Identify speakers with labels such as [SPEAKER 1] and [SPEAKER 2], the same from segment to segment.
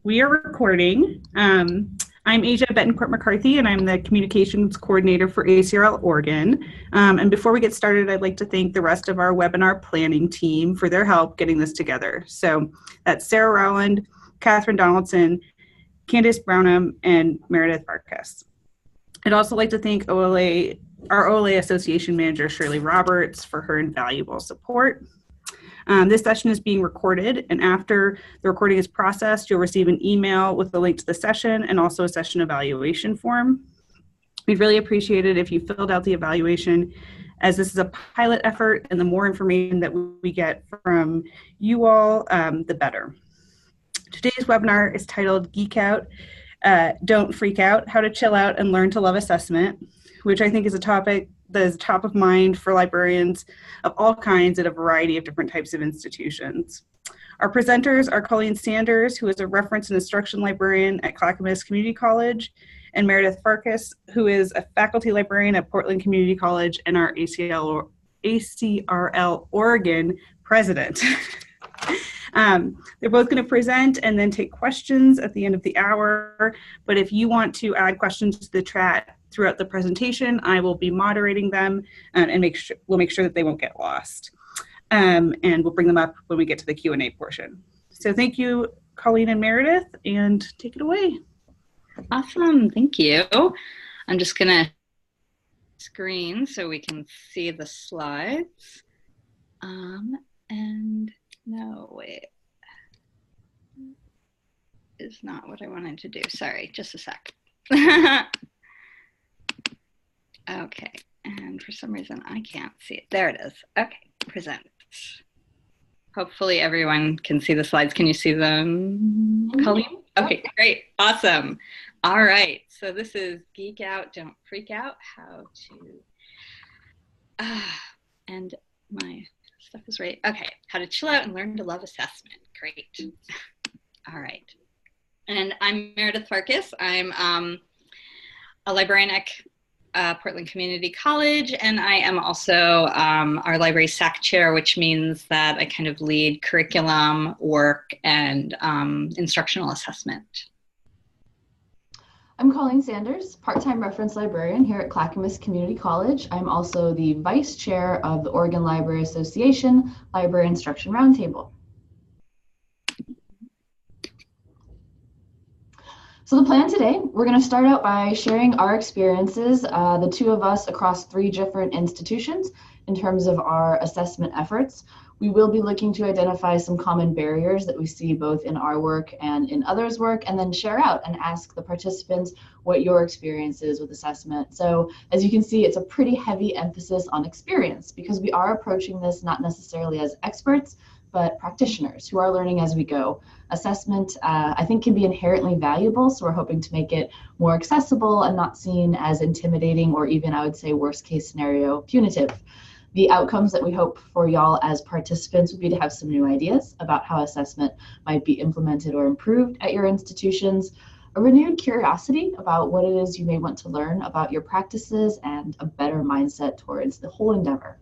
[SPEAKER 1] We are recording. I'm Asia Betancourt-McCarthy, and I'm the Communications Coordinator for ACRL-Oregon. And before we get started, I'd like to thank the rest of our webinar planning team for their help getting this together. So that's Sarah Rowland, Catherine Donaldson, Candace Brownham, and Meredith Farkas. I'd also like to thank our OLA Association Manager, Shirley Roberts, for her invaluable support. This session is being recorded, and after the recording is processed, you'll receive an email with the link to the session and also a session evaluation form. We'd really appreciate it if you filled out the evaluation, as this is a pilot effort, and the more information that we get from you all, the better. Today's webinar is titled Geek Out, Don't Freak Out, How to Chill Out and Learn to Love Assessment, which I think is a topic that is top of mind for librarians of all kinds at a variety of different types of institutions. Our presenters are Colleen Sanders, who is a reference and instruction librarian at Clackamas Community College, and Meredith Farkas, who is a faculty librarian at Portland Community College and our ACRL-Oregon president. They're both going to present and then take questions at the end of the hour. But if you want to add questions to the chat throughout the presentation, I will be moderating them and we'll make sure that they won't get lost. And we'll bring them up when we get to the Q&A portion. So thank you, Colleen and Meredith, and take it away.
[SPEAKER 2] Awesome, thank you. I'm just gonna screen so we can see the slides. And no, wait, is not what I wanted to do. Sorry, just a sec. Okay, and for some reason I can't see it. There it is. Okay, present. Hopefully everyone can see the slides. Can you see them, Colleen? Okay, great, awesome. All right, so this is Geek Out, Don't Freak Out, how to, and my stuff is right. Okay, how to chill out and learn to love assessment. Great. All right, and I'm Meredith Farkas. I'm a librarian at Portland Community College, and I am also our library SAC chair, which means that I kind of lead curriculum work and instructional assessment.
[SPEAKER 3] I'm Colleen Sanders, part-time reference librarian here at Clackamas Community College. I'm also the vice chair of the Oregon Library Association Library Instruction Roundtable. So the plan today, we're going to start out by sharing our experiences, the two of us across 3 different institutions in terms of our assessment efforts. We will be looking to identify some common barriers that we see both in our work and in others' work, and then share out and ask the participants what your experience is with assessment. So as you can see, it's a pretty heavy emphasis on experience because we are approaching this not necessarily as experts, but practitioners who are learning as we go. Assessment, I think, can be inherently valuable, so we're hoping to make it more accessible and not seen as intimidating or even, I would say, worst case scenario, punitive. The outcomes that we hope for y'all as participants would be to have some new ideas about how assessment might be implemented or improved at your institutions, a renewed curiosity about what it is you may want to learn about your practices, and a better mindset towards the whole endeavor.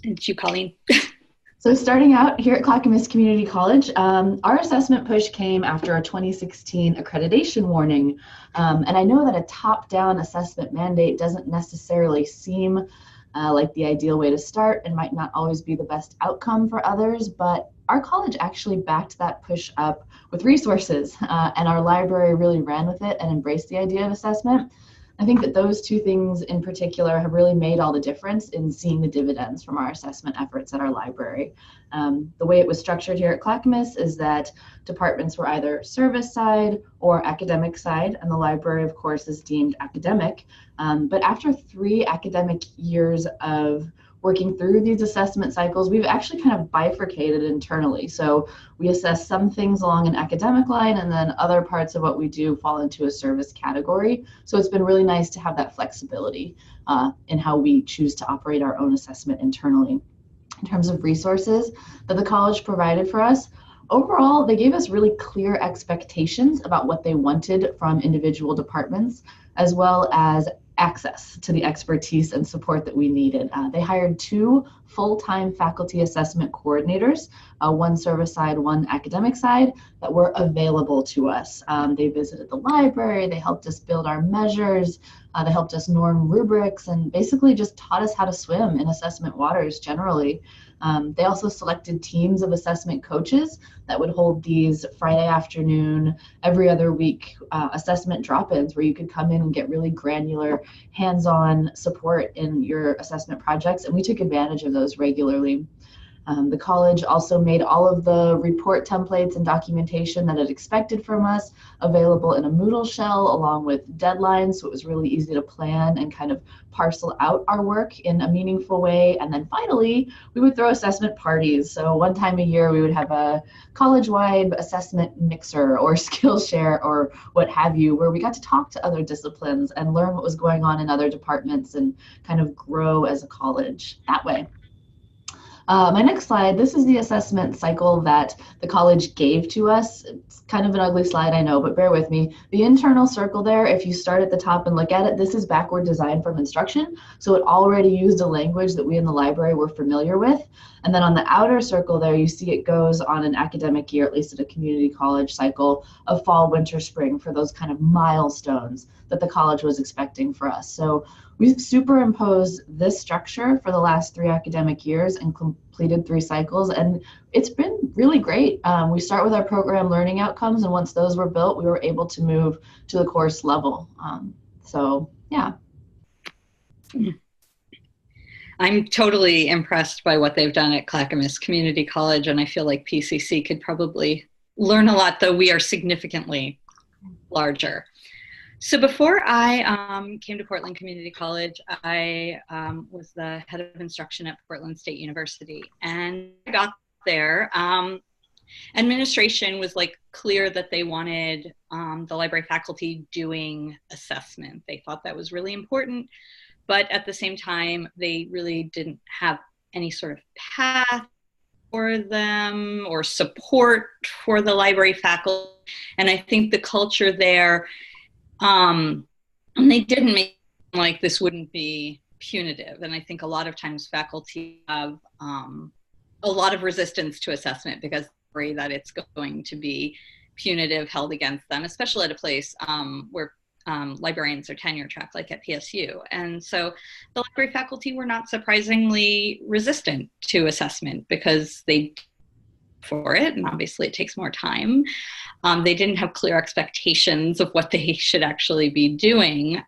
[SPEAKER 2] It's you, Colleen.
[SPEAKER 3] So starting out here at Clackamas Community College, our assessment push came after a 2016 accreditation warning. And I know that a top-down assessment mandate doesn't necessarily seem like the ideal way to start and might not always be the best outcome for others, but our college actually backed that push up with resources, and our library really ran with it and embraced the idea of assessment. I think that those 2 things in particular have really made all the difference in seeing the dividends from our assessment efforts at our library. The way it was structured here at Clackamas is that departments were either service side or academic side, and the library, of course, is deemed academic. But after 3 academic years of working through these assessment cycles, we've actually kind of bifurcated internally. So we assess some things along an academic line, and then other parts of what we do fall into a service category. So it's been really nice to have that flexibility in how we choose to operate our own assessment internally. In terms of resources that the college provided for us, overall, they gave us really clear expectations about what they wanted from individual departments, as well as access to the expertise and support that we needed. They hired 2 full-time faculty assessment coordinators, one service side, one academic side, that were available to us. They visited the library, they helped us build our measures, they helped us norm rubrics, and basically just taught us how to swim in assessment waters generally. They also selected teams of assessment coaches that would hold these Friday afternoon, every other week assessment drop-ins where you could come in and get really granular, hands-on support in your assessment projects, and we took advantage of those regularly. The college also made all of the report templates and documentation that it expected from us available in a Moodle shell along with deadlines, so it was really easy to plan and kind of parcel out our work in a meaningful way. And then finally, we would throw assessment parties. So one time a year, we would have a college-wide assessment mixer or Skillshare or what have you, where we got to talk to other disciplines and learn what was going on in other departments and kind of grow as a college that way. My next slide, this is the assessment cycle that the college gave to us. It's kind of an ugly slide, I know, but bear with me. The internal circle there, if you start at the top and look at it, this is backward design from instruction. So it already used a language that we in the library were familiar with. And then on the outer circle there, you see it goes on an academic year, at least at a community college cycle, of fall, winter, spring for those kind of milestones that the college was expecting for us. So we've superimposed this structure for the last 3 academic years and completed 3 cycles, and it's been really great. We start with our program learning outcomes, and once those were built, we were able to move to the course level. So yeah.
[SPEAKER 2] I'm totally impressed by what they've done at Clackamas Community College, and I feel like PCC could probably learn a lot, though we are significantly larger. So before I came to Portland Community College, I was the head of instruction at Portland State University, and I got there. Administration was like clear that they wanted the library faculty doing assessment. They thought that was really important, but at the same time, they really didn't have any sort of path for them or support for the library faculty. And I think the culture there, and they didn't make like this wouldn't be punitive. And I think a lot of times faculty have a lot of resistance to assessment because they worry that it's going to be punitive held against them, especially at a place where librarians are tenure track, like at PSU. And so the library faculty were not surprisingly resistant to assessment because they for it, and obviously it takes more time. They didn't have clear expectations of what they should actually be doing.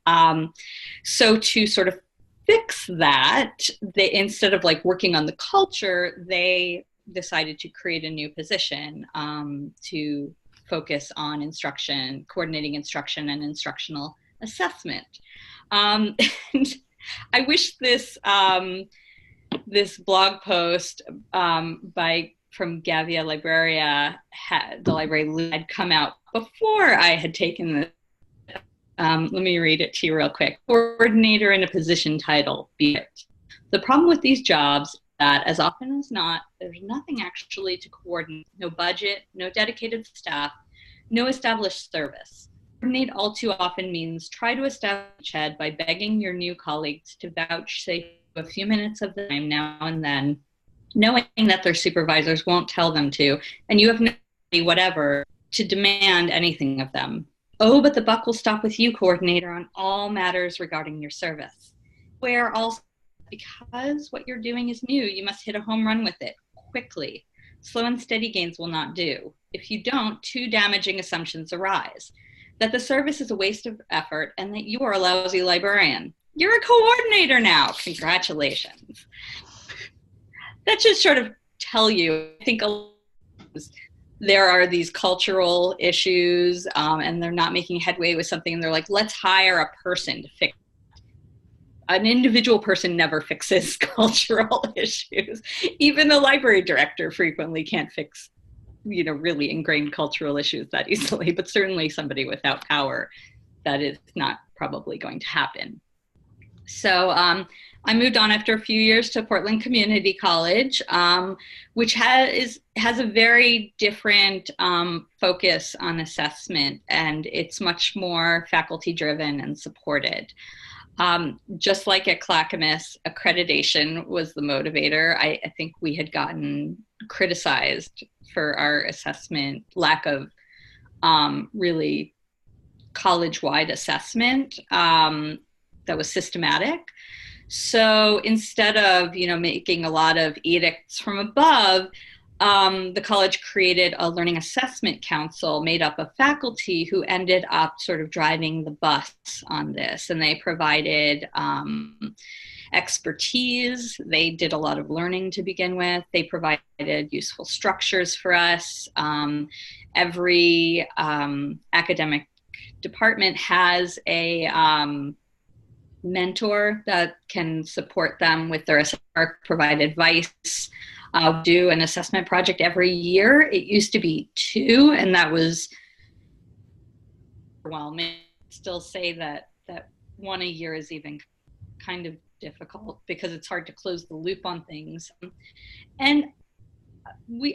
[SPEAKER 2] So to sort of fix that, they, instead of like working on the culture, they decided to create a new position to focus on instruction, coordinating instruction and instructional assessment. And I wish this this blog post from Gavia Libraria, the library had come out before I had taken this. Let me read it to you real quick. Coordinator in a position title, be it. The problem with these jobs that as often as not, there's nothing actually to coordinate. No budget, no dedicated staff, no established service. Coordinate all too often means try to establish head by begging your new colleagues to vouchsafe a few minutes of the time now and then, knowing that their supervisors won't tell them to, and you have no whatever to demand anything of them. Oh, but the buck will stop with you, coordinator, on all matters regarding your service. Where also, because what you're doing is new, you must hit a home run with it, quickly. Slow and steady gains will not do. If you don't, 2 damaging assumptions arise. That the service is a waste of effort and that you are a lousy librarian. You're a coordinator now, congratulations. That should sort of tell you, I think there are these cultural issues and they're not making headway with something and they're like, let's hire a person to fix it. An individual person never fixes cultural issues. Even the library director frequently can't fix, you know, really ingrained cultural issues that easily, but certainly somebody without power, that is not probably going to happen. So I moved on after a few years to Portland Community College, which has a very different focus on assessment, and it's much more faculty driven and supported. Just like at Clackamas, accreditation was the motivator. I think we had gotten criticized for our assessment, lack of really college-wide assessment that was systematic. So instead of, making a lot of edicts from above, the college created a learning assessment council made up of faculty who ended up sort of driving the bus on this. And they provided expertise. They did a lot of learning to begin with. They provided useful structures for us. Every academic department has a mentor that can support them with their assessment, provide advice. Do an assessment project every year. It used to be 2, and that was overwhelming. Still say that 1 a year is even kind of difficult because it's hard to close the loop on things. And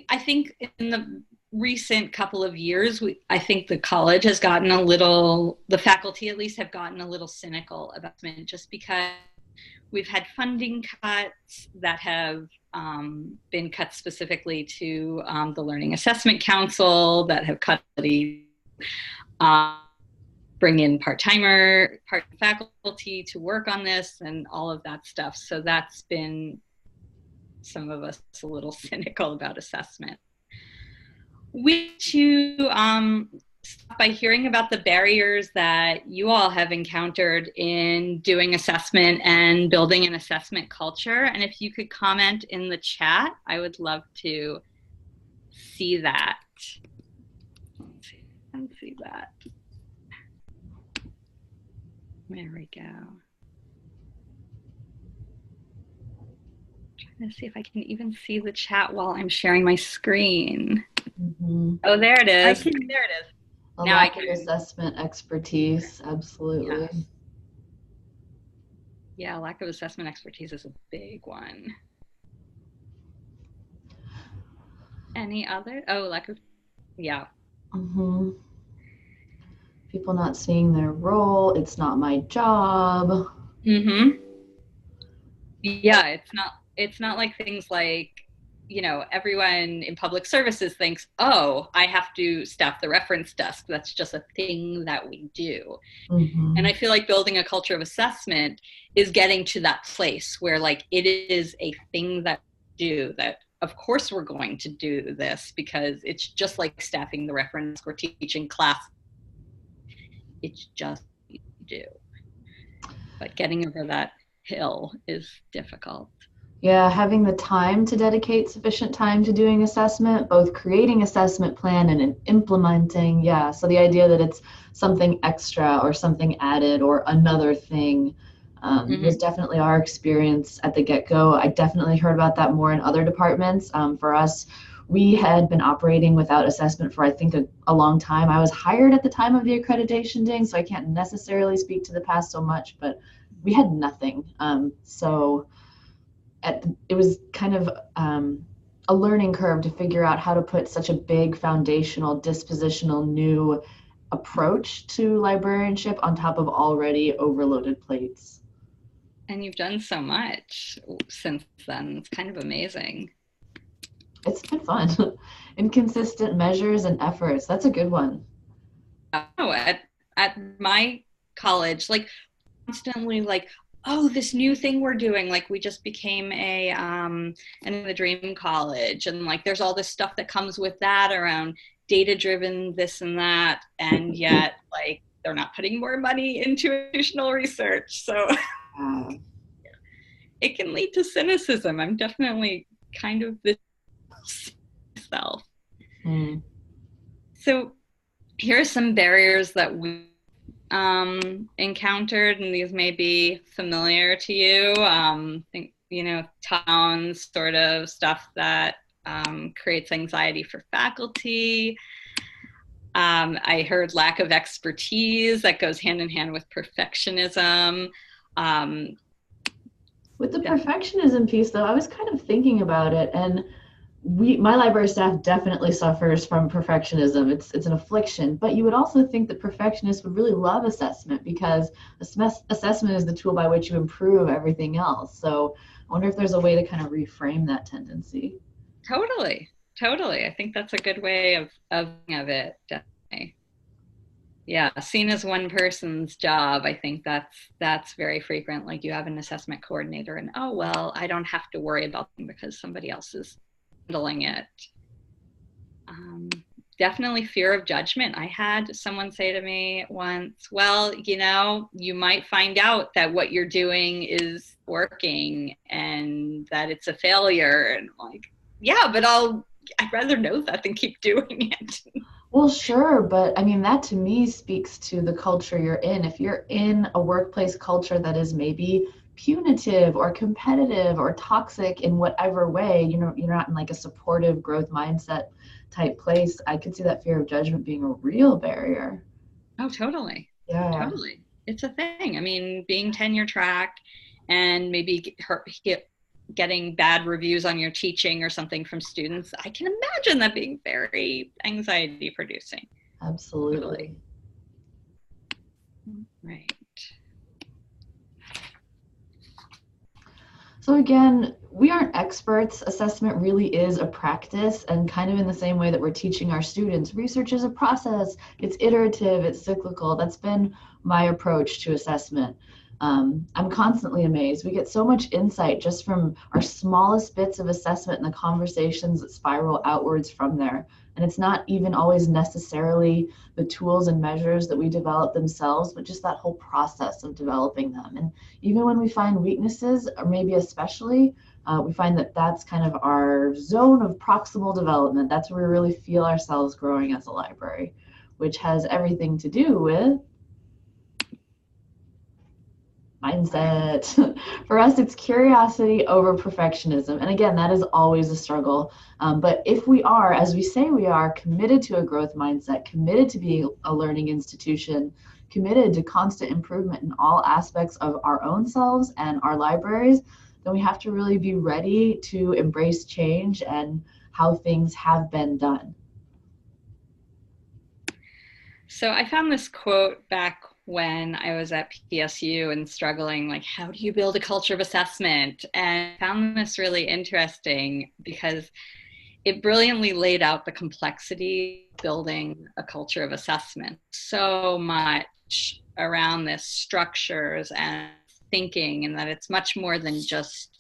[SPEAKER 2] I think in the recent couple of years, I think the college has gotten the faculty at least have gotten a little cynical about it, just because we've had funding cuts that have been cut specifically to the Learning Assessment Council, that have cut the bring in part-time faculty to work on this and all of that stuff. So that's been some of us a little cynical about assessment. We too start by hearing about the barriers that you all have encountered in doing assessment and building an assessment culture. And if you could comment in the chat, I would love to see that. Let's see that. There we go. Trying to see if I can even see the chat while I'm sharing my screen.
[SPEAKER 3] Mm-hmm.
[SPEAKER 2] Oh, there it is.
[SPEAKER 1] There
[SPEAKER 2] it is.
[SPEAKER 3] Now I can. Assessment expertise, absolutely.
[SPEAKER 2] Yes. Yeah, lack of assessment expertise is a big one. Any other? Oh, lack of, yeah.
[SPEAKER 3] Mm-hmm. People not seeing their role. It's not my job.
[SPEAKER 2] Mm-hmm. Yeah, it's not like things like, everyone in public services thinks, oh, I have to staff the reference desk. That's just a thing that we do.
[SPEAKER 3] Mm-hmm.
[SPEAKER 2] And I feel like building a culture of assessment is getting to that place where like it is a thing that we do, that of course we're going to do this because it's just like staffing the reference or teaching class. It's just what you do. But getting over that hill is difficult.
[SPEAKER 3] Yeah, having the time to dedicate sufficient time to doing assessment, both creating assessment plan and implementing. Yeah, so the idea that it's something extra or something added or another thing was definitely our experience at the get-go. I definitely heard about that more in other departments. For us, we had been operating without assessment for, I think, a long time. I was hired at the time of the accreditation ding, so I can't necessarily speak to the past so much, but we had nothing. It was kind of a learning curve to figure out how to put such a big foundational, dispositional new approach to librarianship on top of already overloaded plates.
[SPEAKER 2] And you've done so much since then. It's kind of amazing.
[SPEAKER 3] It's been fun. Inconsistent measures and efforts. That's a good one.
[SPEAKER 2] Oh, at my college, like constantly like, oh, this new thing we're doing, like we just became an in the dream college, and like there's all this stuff that comes with that around data-driven this and that, and yet like they're not putting more money into institutional research, so it can lead to cynicism. I'm definitely kind of this self. So here are some barriers that we encountered, and these may be familiar to you. Think, towns sort of stuff that creates anxiety for faculty. I heard lack of expertise that goes hand in hand with perfectionism.
[SPEAKER 3] With the perfectionism piece, though, I was kind of thinking about it, and my library staff definitely suffers from perfectionism. It's an affliction, but you would also think that perfectionists would really love assessment, because assessment is the tool by which you improve everything else. So I wonder if there's a way to kind of reframe that tendency.
[SPEAKER 2] Totally, totally. I think that's a good way of it, definitely. Yeah, seen as one person's job, I think that's very frequent. Like, you have an assessment coordinator and, oh, well, I don't have to worry about them because somebody else is handling it. Definitely fear of judgment. I had someone say to me once, well, you might find out that what you're doing is working and that it's a failure. And I'm like, yeah, but I'd rather know that than keep doing it.
[SPEAKER 3] Well, sure, but I mean, that to me speaks to the culture you're in. If you're in a workplace culture that is maybe punitive or competitive or toxic in whatever way, you're not in like a supportive growth mindset type place, I could see that fear of judgment being a real barrier.
[SPEAKER 2] Oh, totally.
[SPEAKER 3] Yeah.
[SPEAKER 2] Totally. It's a thing. I mean, being tenure track and maybe getting bad reviews on your teaching or something from students, I can imagine that being very anxiety producing.
[SPEAKER 3] Absolutely.
[SPEAKER 2] Right.
[SPEAKER 3] So again, we aren't experts. Assessment really is a practice, and kind of in the same way that we're teaching our students, research is a process. It's iterative, it's cyclical. That's been my approach to assessment. I'm constantly amazed. We get so much insight just from our smallest bits of assessment and the conversations that spiral outwards from there. And it's not even always necessarily the tools and measures that we develop themselves, but just that whole process of developing them. And even when we find weaknesses, or maybe especially, we find that that's kind of our zone of proximal development. That's where we really feel ourselves growing as a library, which has everything to do with mindset. For us, it's curiosity over perfectionism. And again, that is always a struggle. But if we are, as we say we are, committed to a growth mindset, committed to being a learning institution, committed to constant improvement in all aspects of our own selves and our libraries, then we have to really be ready to embrace change and how things have been done.
[SPEAKER 2] So I found this quote back when I was at PSU and struggling, like, how do you build a culture of assessment? And I found this really interesting because it brilliantly laid out the complexity of building a culture of assessment. So much around this structures and thinking, and that it's much more than just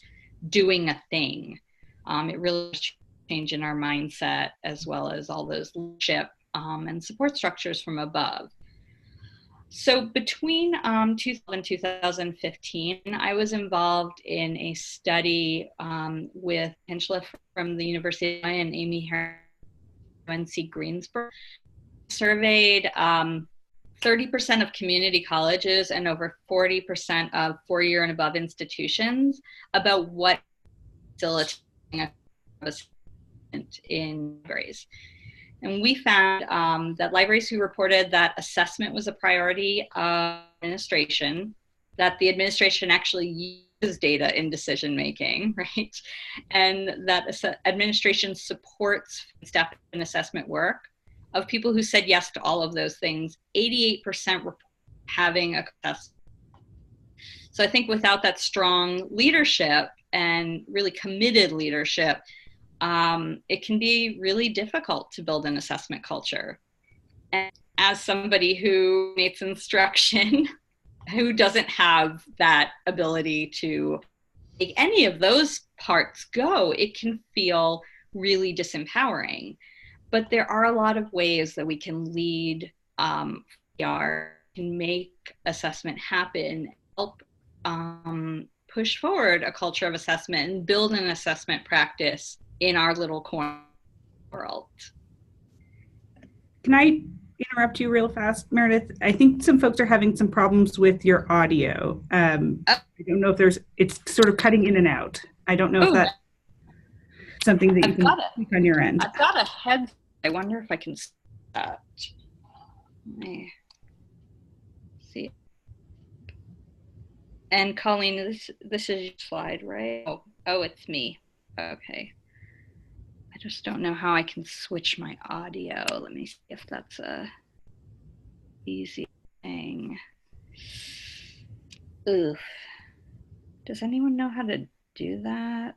[SPEAKER 2] doing a thing. It really change in our mindset, as well as all those leadership and support structures from above. So between 2000 and 2015, I was involved in a study with Angela from the University of Illinois and Amy Harris from UNC Greensboro. Surveyed 30% of community colleges and over 40% of four-year and above institutions about what facilitating assessment in libraries. And we found that libraries who reported that assessment was a priority of administration, that the administration actually uses data in decision-making, right? And that administration supports staff and assessment work. Of people who said yes to all of those things, 88% were having a assessment. So I think without that strong leadership and really committed leadership, it can be really difficult to build an assessment culture. And as somebody who needs instruction, who doesn't have that ability to make any of those parts go, it can feel really disempowering. But there are a lot of ways that we can lead PR, can make assessment happen, help push forward a culture of assessment and build an assessment practice in our little corner world.
[SPEAKER 1] Can I interrupt you real fast, Meredith? I think some folks are having some problems with your audio. I don't know if it's sort of cutting in and out. I don't know if that's something that you can click on your end.
[SPEAKER 2] I've got a head. I wonder if I can see. And Colleen, this is your slide, right? Oh, it's me. Okay. I just don't know how I can switch my audio. Let me see if that's a easy thing. Oof. Does anyone know how to do that?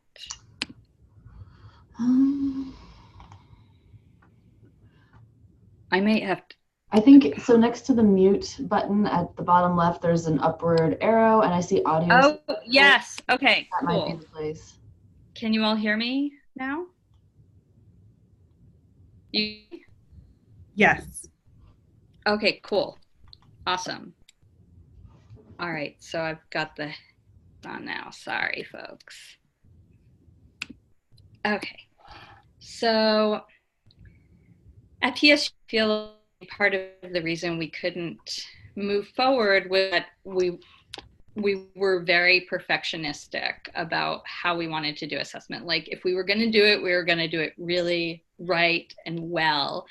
[SPEAKER 2] I may have to.
[SPEAKER 3] I think so. Next to the mute button at the bottom left, there's an upward arrow, and I see audio.
[SPEAKER 2] Oh, yes. Okay,
[SPEAKER 3] that
[SPEAKER 2] cool.
[SPEAKER 3] Might be the place.
[SPEAKER 2] Can you all hear me now?
[SPEAKER 1] Yes.
[SPEAKER 2] Okay, cool. Awesome. All right, so I've got the on now. Sorry, folks. Okay, so at PS, I feel part of the reason we couldn't move forward was that we were very perfectionistic about how we wanted to do assessment. Like if we were going to do it, we were going to do it really right and well.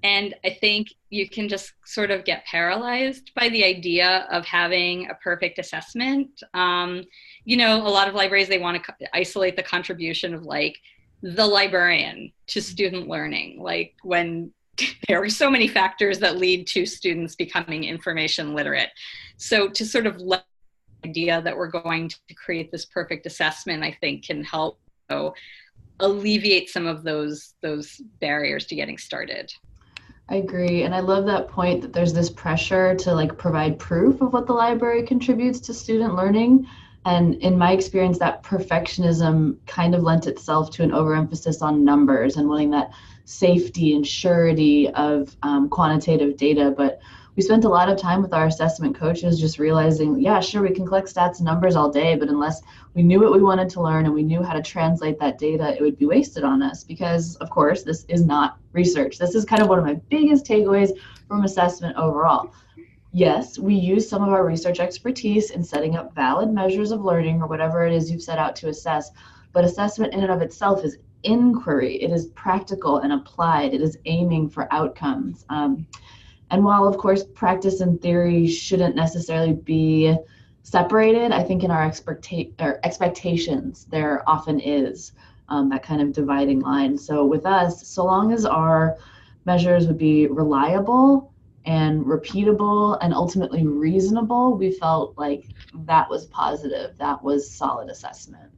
[SPEAKER 2] And I think you can just sort of get paralyzed by the idea of having a perfect assessment. You know, a lot of libraries, they want to isolate the contribution of like the librarian to student learning. Like when there are so many factors that lead to students becoming information literate. So to sort of let the idea that we're going to create this perfect assessment, I think can help alleviate some of those barriers to getting started.
[SPEAKER 3] I agree. And I love that point that there's this pressure to like provide proof of what the library contributes to student learning. And in my experience, that perfectionism kind of lent itself to an overemphasis on numbers and wanting that safety and surety of quantitative data. But we spent a lot of time with our assessment coaches just realizing, yeah, sure, we can collect stats and numbers all day, but unless we knew what we wanted to learn and we knew how to translate that data, it would be wasted on us because, of course, this is not research. This is kind of one of my biggest takeaways from assessment overall. Yes, we use some of our research expertise in setting up valid measures of learning or whatever it is you've set out to assess, but assessment in and of itself is inquiry. It is practical and applied. It is aiming for outcomes. And while, of course, practice and theory shouldn't necessarily be separated, I think in our expectations, there often is that kind of dividing line. So with us, so long as our measures would be reliable and repeatable and ultimately reasonable, we felt like that was positive. That was solid assessment.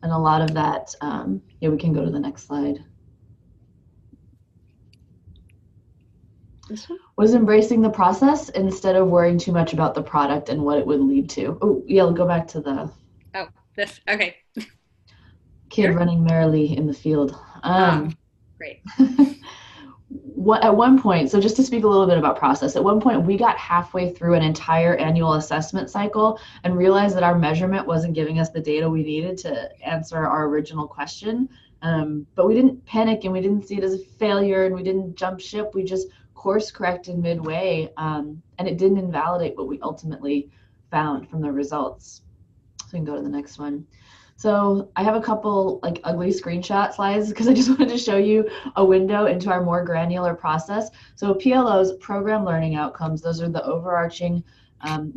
[SPEAKER 3] And a lot of that, yeah, we can go to the next slide. Was embracing the process instead of worrying too much about the product and what it would lead to. Oh, yeah, we'll go back to the
[SPEAKER 2] okay.
[SPEAKER 3] Kid
[SPEAKER 2] Here?
[SPEAKER 3] Running merrily in the field.
[SPEAKER 2] Great.
[SPEAKER 3] At one point, so just to speak a little bit about process, at one point we got halfway through an entire annual assessment cycle and realized that our measurement wasn't giving us the data we needed to answer our original question. But we didn't panic and we didn't see it as a failure and we didn't jump ship. We just course corrected midway, and it didn't invalidate what we ultimately found from the results. So we can go to the next one. So I have a couple like ugly screenshot slides because I just wanted to show you a window into our more granular process. So PLO's program learning outcomes, those are the overarching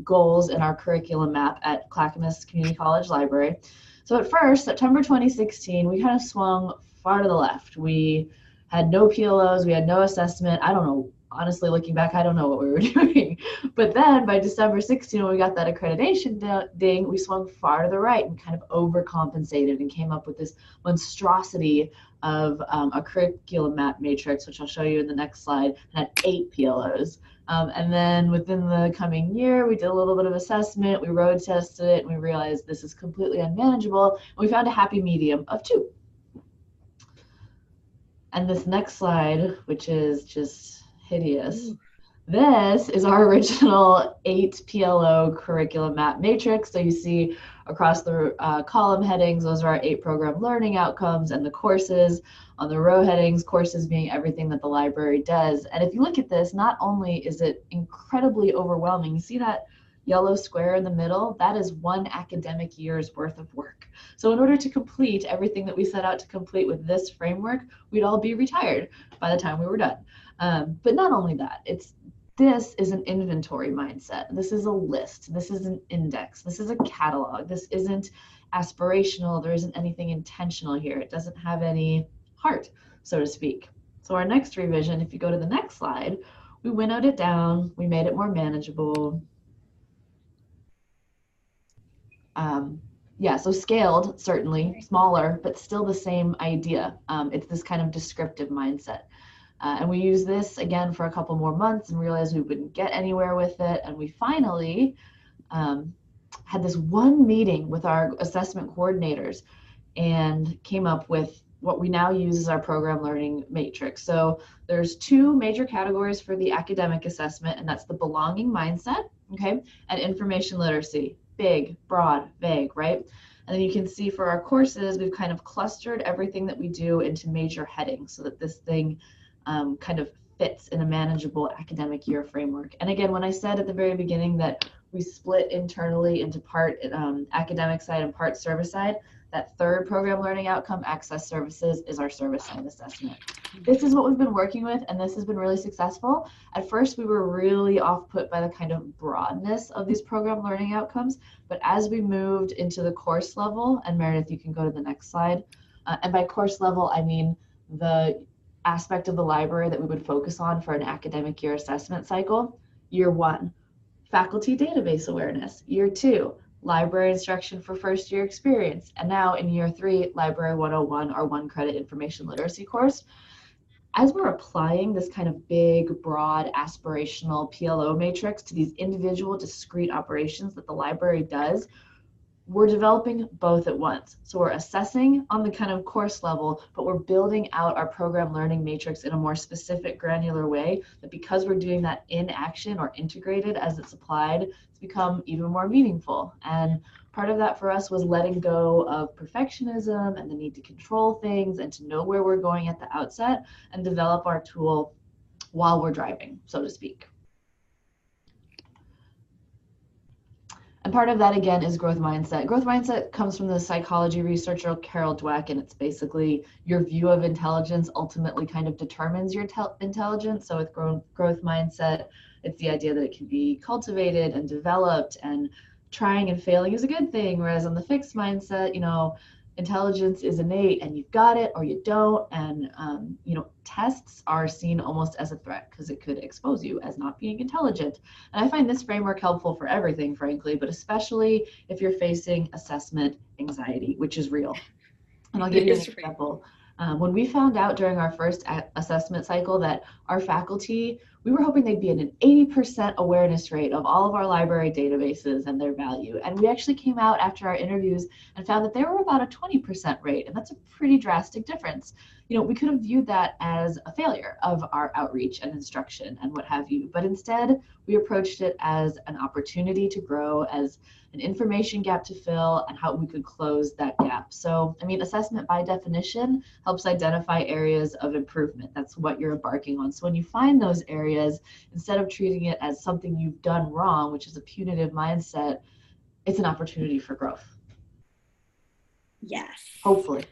[SPEAKER 3] goals in our curriculum map at Clackamas Community College Library. So at first, September 2016, we kind of swung far to the left. We had no PLOs, we had no assessment. I don't know, honestly, looking back, I don't know what we were doing. But then by December 16, when we got that accreditation ding, we swung far to the right and kind of overcompensated and came up with this monstrosity of a curriculum map matrix, which I'll show you in the next slide, and had 8 PLOs. And then within the coming year, we did a little bit of assessment, we road tested it, and we realized this is completely unmanageable. And we found a happy medium of 2. And this next slide, which is just hideous, this is our original 8 PLO curriculum map matrix. So you see across the column headings, those are our 8 program learning outcomes, and the courses on the row headings, courses being everything that the library does. And if you look at this, not only is it incredibly overwhelming, you see that yellow square in the middle, that is 1 academic year's worth of work. So in order to complete everything that we set out to complete with this framework, we'd all be retired by the time we were done. But not only that, this is an inventory mindset. This is a list. This is an index. This is a catalog. This isn't aspirational. There isn't anything intentional here. It doesn't have any heart, so to speak. So our next revision, if you go to the next slide, we winnowed it down. We made it more manageable. Yeah, so scaled, certainly smaller, but still the same idea. It's this kind of descriptive mindset. And we used this again for a couple more months and realized we wouldn't get anywhere with it. And we finally had this one meeting with our assessment coordinators and came up with what we now use as our program learning matrix. So there's two major categories for the academic assessment, and that's the belonging mindset, okay, and information literacy. Big, broad, vague, right? And then you can see for our courses, we've kind of clustered everything that we do into major headings so that this thing kind of fits in a manageable academic year framework. And again, when I said at the very beginning that we split internally into part academic side and part service side, that third program learning outcome, access services, is our service side assessment. This is what we've been working with, and this has been really successful. At first, we were really off put by the kind of broadness of these program learning outcomes, but as we moved into the course level, and Meredith, you can go to the next slide, and by course level, I mean the aspect of the library that we would focus on for an academic year assessment cycle. Year 1, faculty database awareness. Year 2, library instruction for first year experience. And now in year 3, Library 101, our 1-credit information literacy course. As we're applying this kind of big, broad, aspirational PLO matrix to these individual discrete operations that the library does, we're developing both at once. So we're assessing on the kind of course level, but we're building out our program learning matrix in a more specific, granular way, that because we're doing that in action or integrated as it's applied, it's become even more meaningful. And part of that for us was letting go of perfectionism and the need to control things and to know where we're going at the outset and develop our tool while we're driving, so to speak. And part of that, again, is growth mindset. Growth mindset comes from the psychology researcher Carol Dweck, and it's basically your view of intelligence ultimately kind of determines your intelligence. So with growth mindset, it's the idea that it can be cultivated and developed, and trying and failing is a good thing. Whereas on the fixed mindset, you know, intelligence is innate and you've got it or you don't. And, you know, tests are seen almost as a threat because it could expose you as not being intelligent. And I find this framework helpful for everything, frankly, but especially if you're facing assessment anxiety, which is real. And I'll give you an example. When we found out during our first assessment cycle that our faculty, we were hoping they'd be at an 80% awareness rate of all of our library databases and their value. And we actually came out after our interviews and found that they were about a 20% rate. And that's a pretty drastic difference. You know, we could have viewed that as a failure of our outreach and instruction and what have you. But instead, we approached it as an opportunity to grow, as an information gap to fill, and how we could close that gap. So, I mean, assessment by definition helps identify areas of improvement. That's what you're embarking on. So when you find those areas, instead of treating it as something you've done wrong, which is a punitive mindset, it's an opportunity for growth.
[SPEAKER 2] Yes.
[SPEAKER 3] Hopefully.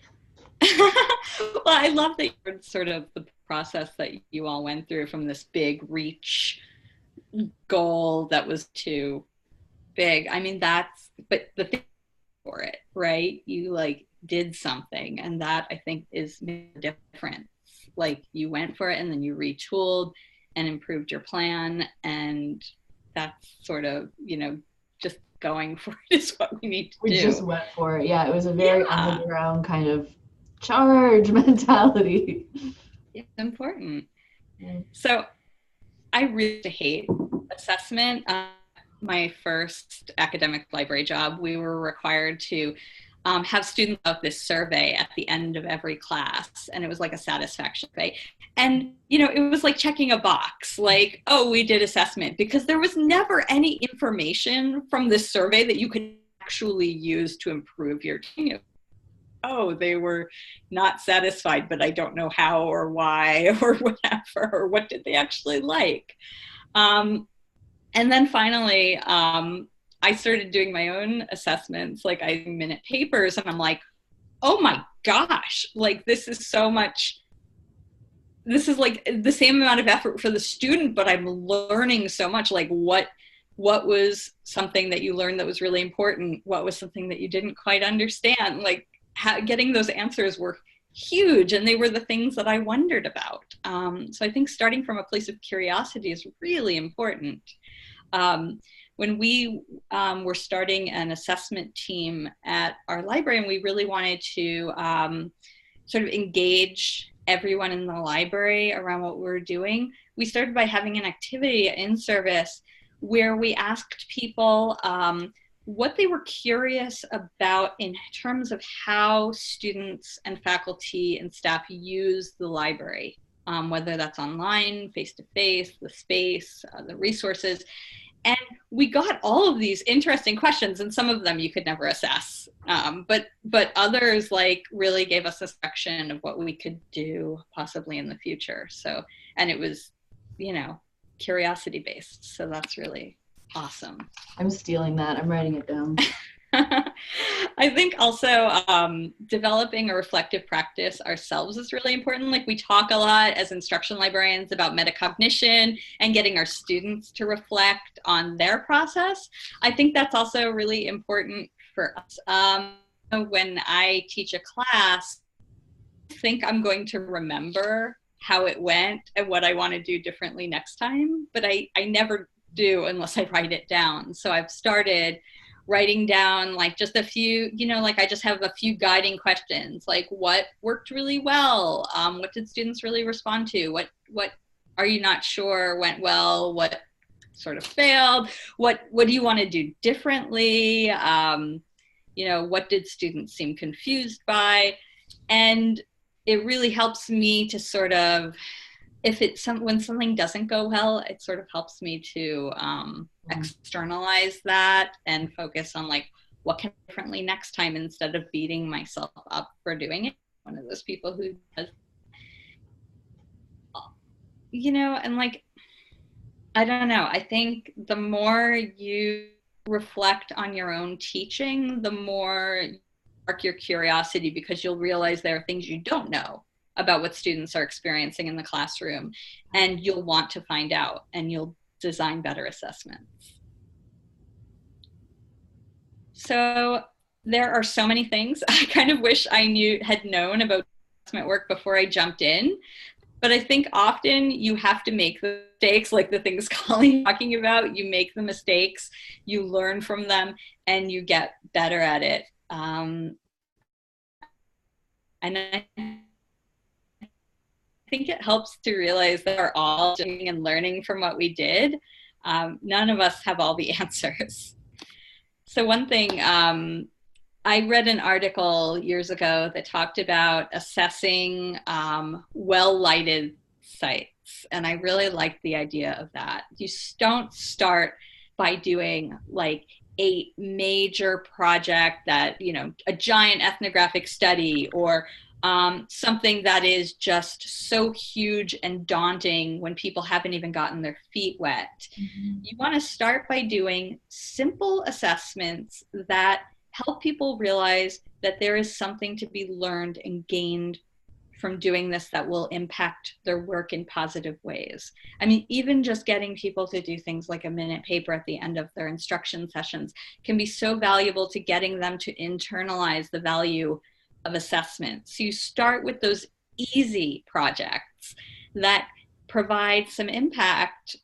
[SPEAKER 2] Well, I love that you're sort of the process that you all went through from this big reach goal that was too big. I mean, but the thing for it, right? You like did something, and that I think is the difference. Like you went for it and then you retooled and improved your plan, and that's sort of, you know, just going for it is what we need to do.
[SPEAKER 3] We just went for it. Yeah, it was a very underground kind of charge mentality.
[SPEAKER 2] It's important. So I really hate assessment. My first academic library job, we were required to have students out this survey at the end of every class, and it was like a satisfaction survey. And, you know, it was like checking a box, like, oh, we did assessment, because there was never any information from this survey that you could actually use to improve your team. Oh, they were not satisfied, but I don't know how or why or whatever, or what did they actually like. And then finally, I started doing my own assessments, like I minute papers, and I'm like, oh my gosh, like this is so much, this is like the same amount of effort for the student, but I'm learning so much, like what what was something that you learned that was really important? What was something that you didn't quite understand? Like getting those answers were huge, and they were the things that I wondered about. So I think starting from a place of curiosity is really important. When we were starting an assessment team at our library, and we really wanted to sort of engage everyone in the library around what we were doing, we started by having an activity in service where we asked people what they were curious about in terms of how students and faculty and staff use the library, whether that's online, face-to-face, the space, the resources. And we got all of these interesting questions, and some of them you could never assess. But others like really gave us a section of what we could do possibly in the future. So, and it was, you know, curiosity based. So that's really awesome.
[SPEAKER 3] I'm stealing that. I'm writing it down.
[SPEAKER 2] I think also developing a reflective practice ourselves is really important. Like we talk a lot as instruction librarians about metacognition and getting our students to reflect on their process. I think that's also really important for us. When I teach a class, I think I'm going to remember how it went and what I want to do differently next time, but I never do unless I write it down. So I've started writing down like just a few, you know, like I just have a few guiding questions, like what worked really well? What did students really respond to? What are you not sure went well? What sort of failed? What do you want to do differently? You know, what did students seem confused by? And it really helps me to sort of, when something doesn't go well, it sort of helps me to externalize that and focus on like, what can I do differently next time instead of beating myself up for doing it. One of those people who does, you know, and like, I don't know, I think the more you reflect on your own teaching, the more you spark your curiosity, because you'll realize there are things you don't know about what students are experiencing in the classroom, and you'll want to find out, and you'll design better assessments. So there are so many things I kind of wish I had known about assessment work before I jumped in, but I think often you have to make the mistakes, like the things Colleen talking about. You make the mistakes, you learn from them, and you get better at it. And I think it helps to realize that we're all doing and learning from what we did. None of us have all the answers. So one thing, I read an article years ago that talked about assessing well-lighted sites. And I really liked the idea of that. You don't start by doing like a major project that, you know, a giant ethnographic study or something that is just so huge and daunting when people haven't even gotten their feet wet. Mm-hmm. You want to start by doing simple assessments that help people realize that there is something to be learned and gained from doing this that will impact their work in positive ways. I mean, even just getting people to do things like a minute paper at the end of their instruction sessions can be so valuable to getting them to internalize the value of assessment. So you start with those easy projects that provide some impact,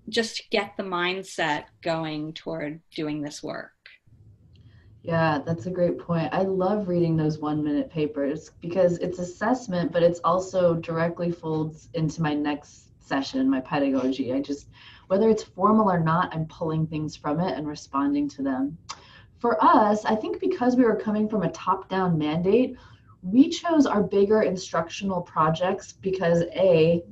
[SPEAKER 2] just to get the mindset going toward doing this work.
[SPEAKER 3] Yeah, that's a great point. I love reading those 1-minute papers because it's assessment, but it's also directly folds into my next session, my pedagogy. Whether it's formal or not, I'm pulling things from it and responding to them. For us, I think because we were coming from a top-down mandate, we chose our bigger instructional projects because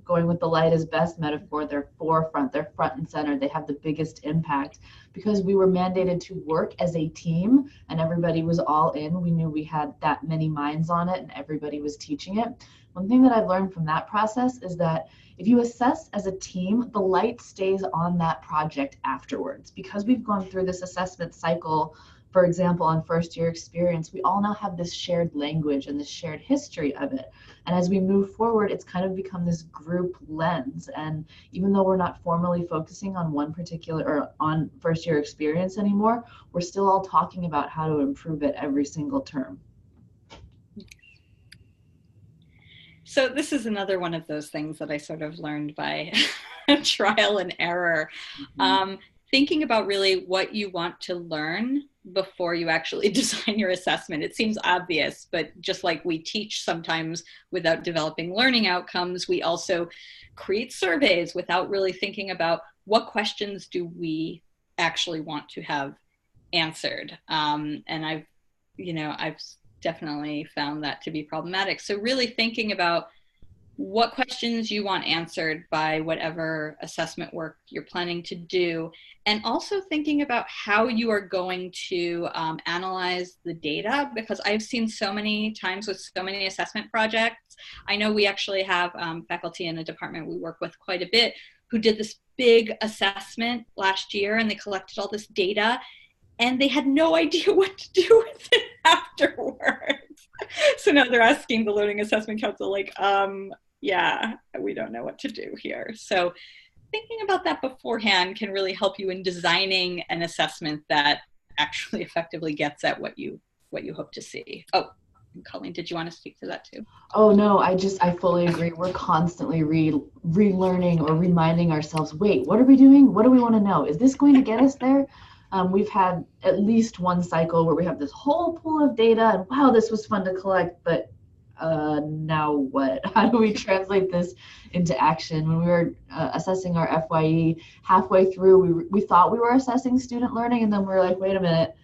[SPEAKER 3] going with the light is best metaphor, they're forefront, they're front and center, they have the biggest impact. Because we were mandated to work as a team and everybody was all in, we knew we had that many minds on it and everybody was teaching it. One thing that I've learned from that process is that if you assess as a team, the light stays on that project afterwards. Because we've gone through this assessment cycle For example, on first year experience, we all now have this shared language and this shared history of it. And as we move forward, it's kind of become this group lens. And even though we're not formally focusing on one particular or on first year experience anymore, we're still all talking about how to improve it every single term.
[SPEAKER 2] So this is another one of those things that I sort of learned by trial and error. Thinking about really what you want to learn before you actually design your assessment. It seems obvious, but just like we teach sometimes without developing learning outcomes, we also create surveys without really thinking about what questions do we actually want to have answered. And I've definitely found that to be problematic. So really thinking about what questions you want answered by whatever assessment work you're planning to do, and also thinking about how you are going to analyze the data, because I've seen so many times with so many assessment projects. I know we actually have faculty in a department we work with quite a bit who did this big assessment last year, and they collected all this data and they had no idea what to do with it afterwards. So now they're asking the Learning Assessment Council, like, yeah, we don't know what to do here. So thinking about that beforehand can really help you in designing an assessment that actually effectively gets at what you hope to see. Oh, Colleen, did you want to speak to that too?
[SPEAKER 3] Oh no, I fully agree. We're constantly relearning or reminding ourselves, wait, what are we doing? What do we want to know? Is this going to get us there? We've had at least one cycle where we have this whole pool of data and wow, this was fun to collect, but now what? How do we translate this into action? When we were assessing our FYE, halfway through, we thought we were assessing student learning, and then we were like, wait a minute,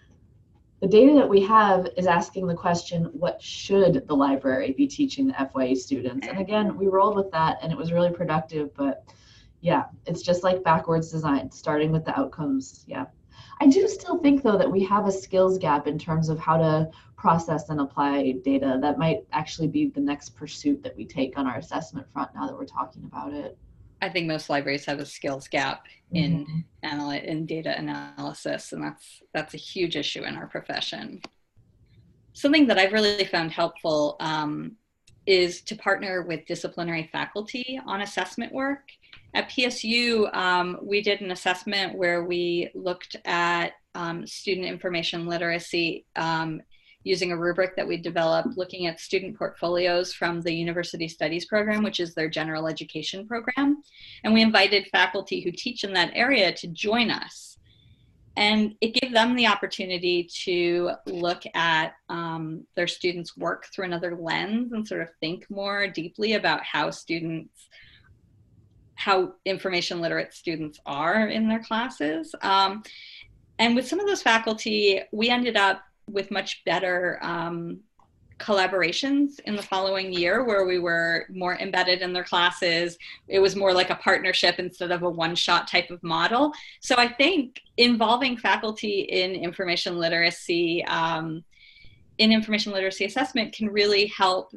[SPEAKER 3] the data that we have is asking the question, what should the library be teaching the FYE students? And again, we rolled with that and it was really productive, but yeah, it's just like backwards design, starting with the outcomes. Yeah. I do still think though that we have a skills gap in terms of how to process and apply data. That might actually be the next pursuit that we take on our assessment front now that we're talking about it.
[SPEAKER 2] I think most libraries have a skills gap in data analysis, and that's a huge issue in our profession. Something that I've really found helpful is to partner with disciplinary faculty on assessment work. At PSU, we did an assessment where we looked at student information literacy using a rubric that we developed, looking at student portfolios from the University Studies program, which is their general education program. And we invited faculty who teach in that area to join us. And it gave them the opportunity to look at their students' work through another lens and sort of think more deeply about how information literate students are in their classes. And with some of those faculty, we ended up with much better collaborations in the following year, where we were more embedded in their classes. It was more like a partnership instead of a one-shot type of model. So I think involving faculty in information literacy assessment can really help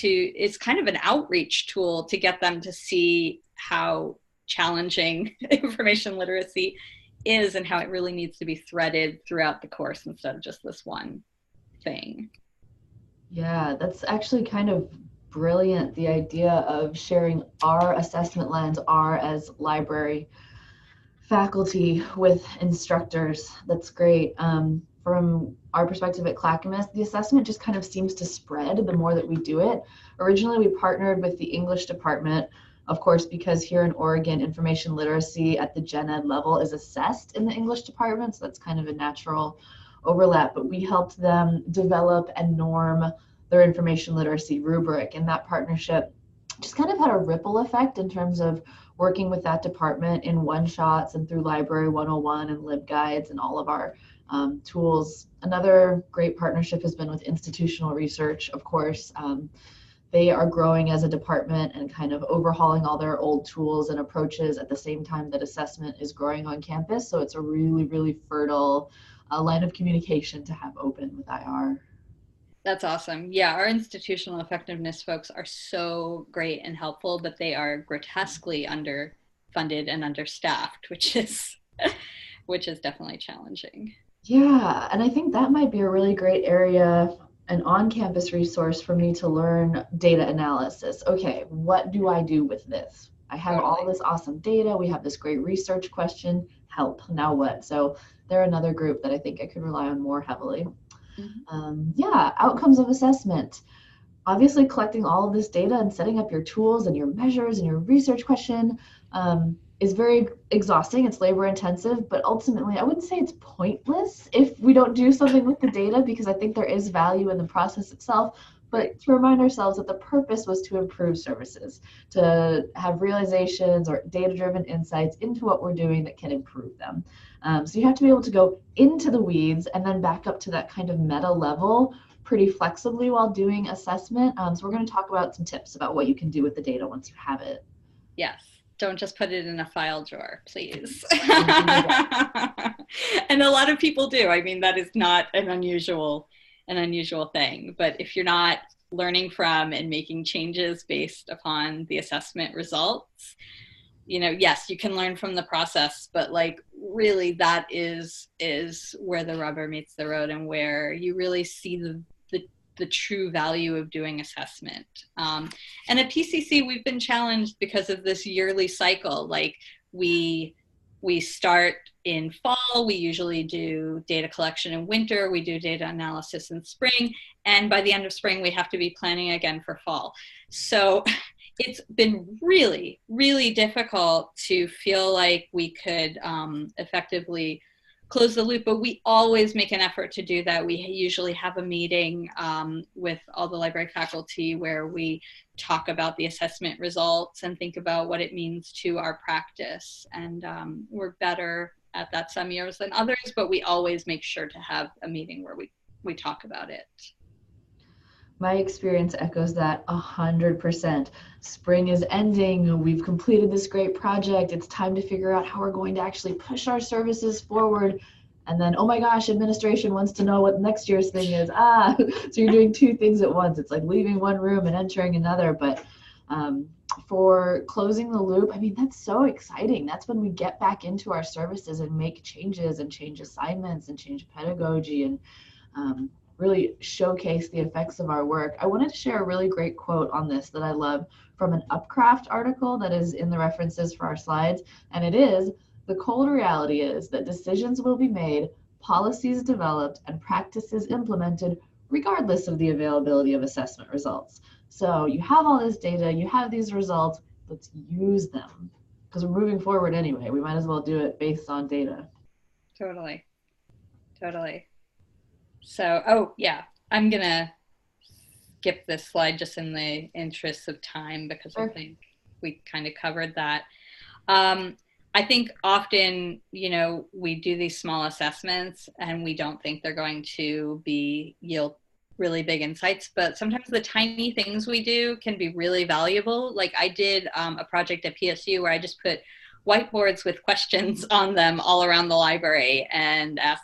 [SPEAKER 2] it's kind of an outreach tool to get them to see how challenging information literacy is and how it really needs to be threaded throughout the course instead of just this one thing.
[SPEAKER 3] Yeah, that's actually kind of brilliant, the idea of sharing our assessment lens, our as library faculty with instructors. That's great. From our perspective at Clackamas, the assessment just kind of seems to spread the more that we do it. Originally, we partnered with the English department, of course, because here in Oregon, information literacy at the gen ed level is assessed in the English department, so that's kind of a natural overlap, but we helped them develop and norm their information literacy rubric, and that partnership just kind of had a ripple effect in terms of working with that department in one-shots and through Library 101 and LibGuides and all of our tools. Another great partnership has been with institutional research, of course. They are growing as a department and kind of overhauling all their old tools and approaches at the same time that assessment is growing on campus. So it's a really, really fertile line of communication to have open with IR.
[SPEAKER 2] That's awesome. Yeah, our institutional effectiveness folks are so great and helpful, but they are grotesquely underfunded and understaffed, which is definitely challenging.
[SPEAKER 3] Yeah, and I think that might be a really great area, an on-campus resource for me to learn data analysis. Okay, what do I do with this? I have all
[SPEAKER 2] Totally.
[SPEAKER 3] this awesome data. We have this great research question. Help, now what? So they're another group that I think I could rely on more heavily.
[SPEAKER 2] Mhm.
[SPEAKER 3] Yeah, outcomes of assessment. Obviously, collecting all of this data and setting up your tools and your measures and your research question is very exhausting. It's labor intensive, but ultimately, I wouldn't say it's pointless if we don't do something with the data, because I think there is value in the process itself.
[SPEAKER 2] Right.
[SPEAKER 3] But to remind ourselves that the purpose was to improve services, to have realizations or data driven insights into what we're doing that can improve them. So you have to be able to go into the weeds and then back up to that kind of meta level pretty flexibly while doing assessment. So we're going to talk about some tips about what you can do with the data once you have it.
[SPEAKER 2] Yes. Don't just put it in a file drawer, please. And a lot of people do. I mean, that is not an unusual thing. But if you're not learning from and making changes based upon the assessment results, yes, you can learn from the process, but like really that is where the rubber meets the road and where you really see the true value of doing assessment. And at PCC, we've been challenged because of this yearly cycle. Like we start in fall, we usually do data collection in winter, we do data analysis in spring, and by the end of spring, we have to be planning again for fall. So it's been really, really difficult to feel like we could effectively close the loop, but we always make an effort to do that. We usually have a meeting with all the library faculty where we talk about the assessment results and think about what it means to our practice. And we're better at that some years than others, but we always make sure to have a meeting where we talk about it.
[SPEAKER 3] My experience echoes that 100%. Spring is ending. We've completed this great project. It's time to figure out how we're going to actually push our services forward. And then, oh my gosh, administration wants to know what next year's thing is. So you're doing two things at once. It's like leaving one room and entering another. But for closing the loop, I mean, that's so exciting. That's when we get back into our services and make changes and change assignments and change pedagogy and really showcase the effects of our work. I wanted to share a really great quote on this that I love from an Upcraft article that is in the references for our slides. And it is, the cold reality is that decisions will be made, policies developed, and practices implemented regardless of the availability of assessment results. So you have all this data, you have these results, let's use them. Because we're moving forward anyway, we might as well do it based on data.
[SPEAKER 2] Totally. So, oh yeah, I'm gonna skip this slide just in the interest of time because I think we kind of covered that. I think often, we do these small assessments and we don't think they're going to yield really big insights, but sometimes the tiny things we do can be really valuable. Like I did a project at PSU where I just put whiteboards with questions on them all around the library and asked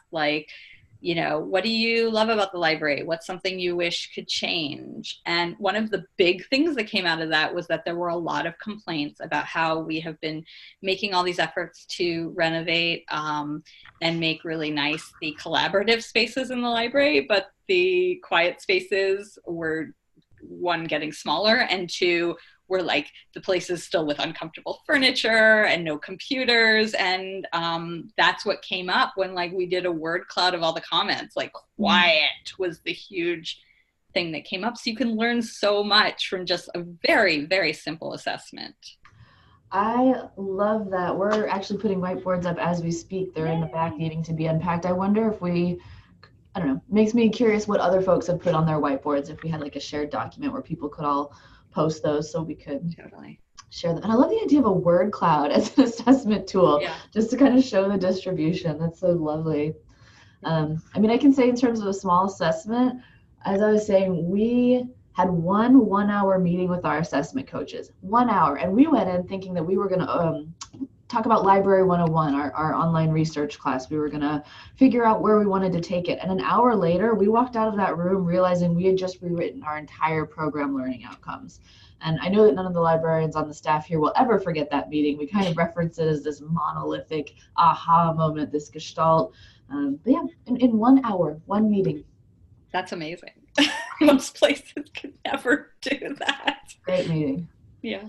[SPEAKER 2] what do you love about the library? What's something you wish could change? And one of the big things that came out of that was that there were a lot of complaints about how we have been making all these efforts to renovate and make really nice the collaborative spaces in the library, but the quiet spaces were, one, getting smaller, and two, were like the places still with uncomfortable furniture and no computers. And that's what came up when we did a word cloud of all the comments. Like quiet was the huge thing that came up. So you can learn so much from just a very, very simple assessment.
[SPEAKER 3] I love that. We're actually putting whiteboards up as we speak. They're in the back needing to be unpacked. I wonder if I don't know, makes me curious what other folks have put on their whiteboards, if we had a shared document where people could all post those so we could share them. And I love the idea of a word cloud as an assessment tool, just to kind of show the distribution. That's so lovely. I mean, I can say in terms of a small assessment, as I was saying, we had one 1 hour meeting with our assessment coaches, 1 hour. And we went in thinking that we were going to talk about Library 101, our online research class. We were going to figure out where we wanted to take it. And an hour later, we walked out of that room realizing we had just rewritten our entire program learning outcomes. And I know that none of the librarians on the staff here will ever forget that meeting. We kind of reference it as this monolithic aha moment, this gestalt. But yeah, in 1 hour, one meeting.
[SPEAKER 2] That's amazing. Most places could never do that.
[SPEAKER 3] Great meeting.
[SPEAKER 2] Yeah.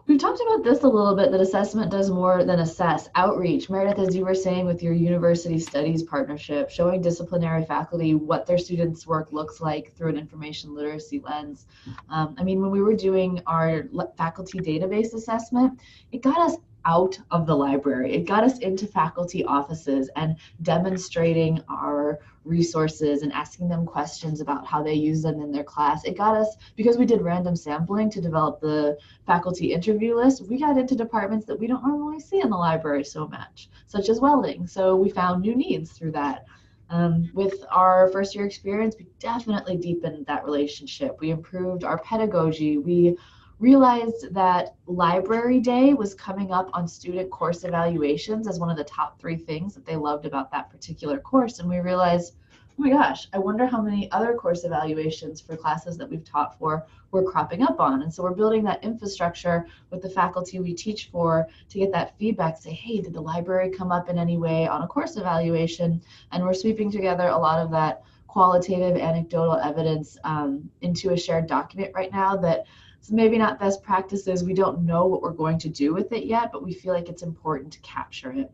[SPEAKER 3] We've talked about this a little bit, that assessment does more than assess. Outreach. Meredith, as you were saying with your university studies partnership, showing disciplinary faculty what their students' work looks like through an information literacy lens. I mean, when we were doing our faculty database assessment, it got us out of the library. It got us into faculty offices and demonstrating our resources and asking them questions about how they use them in their class. It got us, because we did random sampling to develop the faculty interview list, we got into departments that we don't normally see in the library so much, such as welding. So we found new needs through that. With our first year experience, we definitely deepened that relationship. We improved our pedagogy. We realized that library day was coming up on student course evaluations as one of the top 3 things that they loved about that particular course. And we realized, oh my gosh, I wonder how many other course evaluations for classes that we've taught for we're cropping up on. And so we're building that infrastructure with the faculty we teach for to get that feedback, say, hey, did the library come up in any way on a course evaluation? And we're sweeping together a lot of that qualitative anecdotal evidence into a shared document right now that it's maybe not best practices. We don't know what we're going to do with it yet, but we feel like it's important to capture it.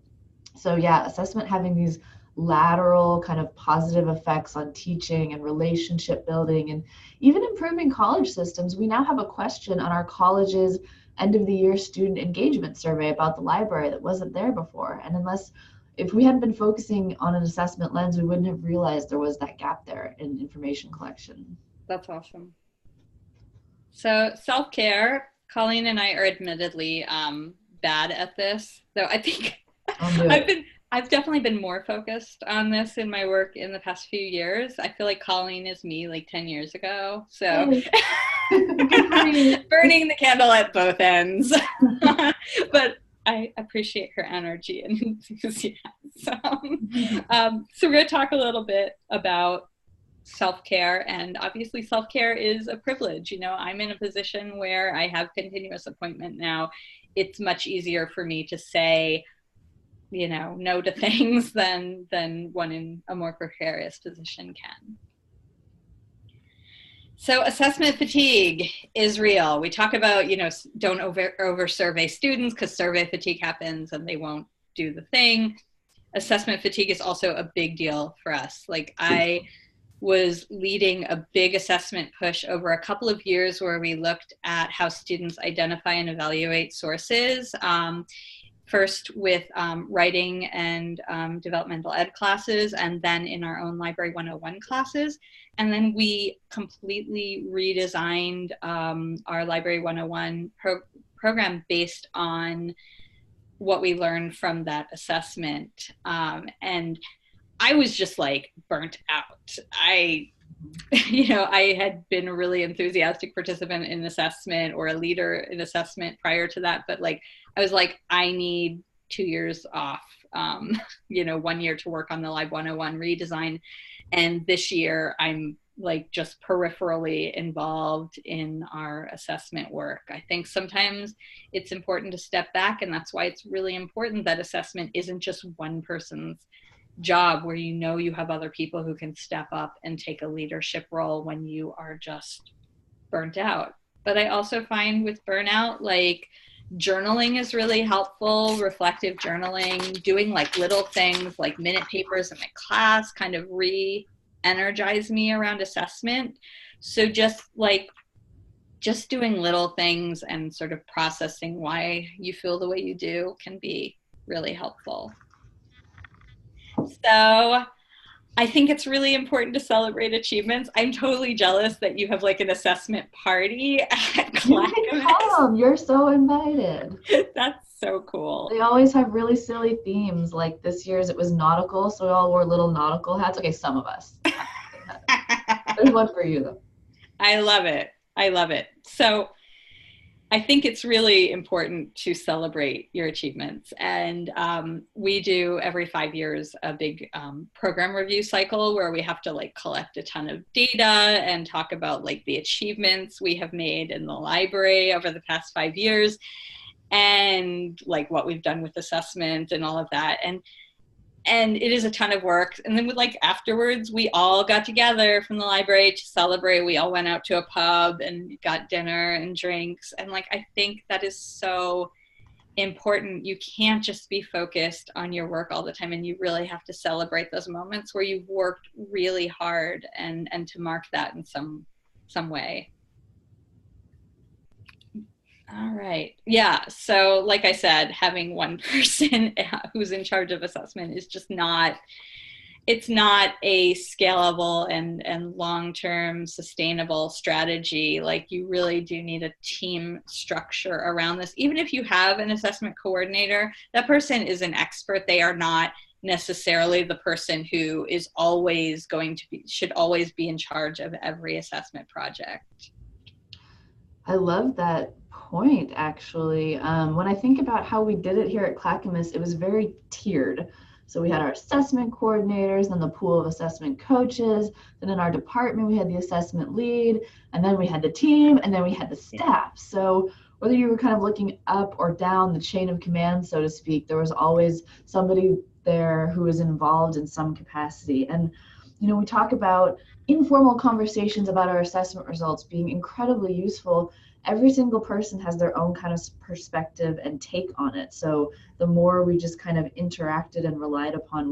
[SPEAKER 3] So yeah, assessment having these lateral kind of positive effects on teaching and relationship building and even improving college systems. We now have a question on our college's end of the year student engagement survey about the library that wasn't there before. And if we hadn't been focusing on an assessment lens, we wouldn't have realized there was that gap there in information collection.
[SPEAKER 2] That's awesome. So self-care, Colleen and I are admittedly bad at this, though I think I've definitely been more focused on this in my work in the past few years. I feel like Colleen is me like 10 years ago. So burning the candle at both ends. But I appreciate her energy and enthusiasm. So we're going to talk a little bit about self-care, and obviously self-care is a privilege. You know, I'm in a position where I have continuous appointment now. It's much easier for me to say, you know, no to things than one in a more precarious position can. So assessment fatigue is real. We talk about, you know, don't over survey students because survey fatigue happens and they won't do the thing. Assessment fatigue is also a big deal for us. Like, I was leading a big assessment push over a couple of years where we looked at how students identify and evaluate sources. First with writing and developmental ed classes, and then in our own Library 101 classes. And then we completely redesigned our Library 101 program based on what we learned from that assessment. And I was just like burnt out. I had been a really enthusiastic participant in assessment or a leader in assessment prior to that, but like, I was like, I need 2 years off, 1 year to work on the Lib 101 redesign. And this year I'm like just peripherally involved in our assessment work. I think sometimes it's important to step back, and that's why it's really important that assessment isn't just one person's job, where you know you have other people who can step up and take a leadership role when you are just burnt out. But I also find with burnout, like, journaling is really helpful. Reflective journaling, doing like little things like minute papers in my class kind of re-energize me around assessment. So just doing little things and sort of processing why you feel the way you do can be really helpful. So I think it's really important to celebrate achievements. I'm totally jealous that you have like an assessment party at Clackamas.
[SPEAKER 3] You can come. You're so invited.
[SPEAKER 2] That's so cool.
[SPEAKER 3] They always have really silly themes. Like this year's, it was nautical, so we all wore little nautical hats. Okay, some of us. There's one for you though.
[SPEAKER 2] I love it. I love it. So I think it's really important to celebrate your achievements. And we do every 5 years a big program review cycle where we have to like collect a ton of data and talk about like the achievements we have made in the library over the past 5 years and like what we've done with assessment and all of that. And and it is a ton of work. And then like afterwards, we all got together from the library to celebrate. We all went out to a pub and got dinner and drinks. And like, I think that is so important. You can't just be focused on your work all the time, and you really have to celebrate those moments where you've worked really hard and to mark that in some way. All right. Yeah. So like I said, having one person who's in charge of assessment is just not, it's not a scalable and long-term sustainable strategy. Like you really do need a team structure around this. Even if you have an assessment coordinator, that person is an expert. They are not necessarily the person who is always going to be, should always be in charge of every assessment project.
[SPEAKER 3] I love that point, actually. When I think about how we did it here at Clackamas, it was very tiered. So we had our assessment coordinators, then the pool of assessment coaches, then in our department we had the assessment lead, and then we had the team, and then we had the staff. So whether you were kind of looking up or down the chain of command, so to speak, there was always somebody there who was involved in some capacity. And you know, we talk about informal conversations about our assessment results being incredibly useful. Every single person has their own kind of perspective and take on it. So the more we just kind of interacted and relied upon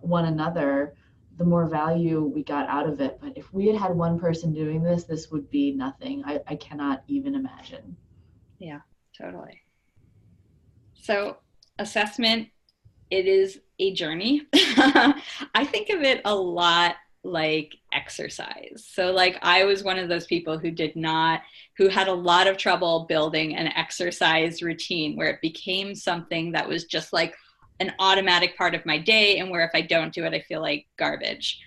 [SPEAKER 3] one another, the more value we got out of it. But if we had one person doing this, this would be nothing. I cannot even imagine.
[SPEAKER 2] Yeah, totally. So assessment, it is a journey. I think of it a lot like exercise. So like I was one of those people who had a lot of trouble building an exercise routine where it became something that was just like an automatic part of my day, and where if I don't do it, I feel like garbage.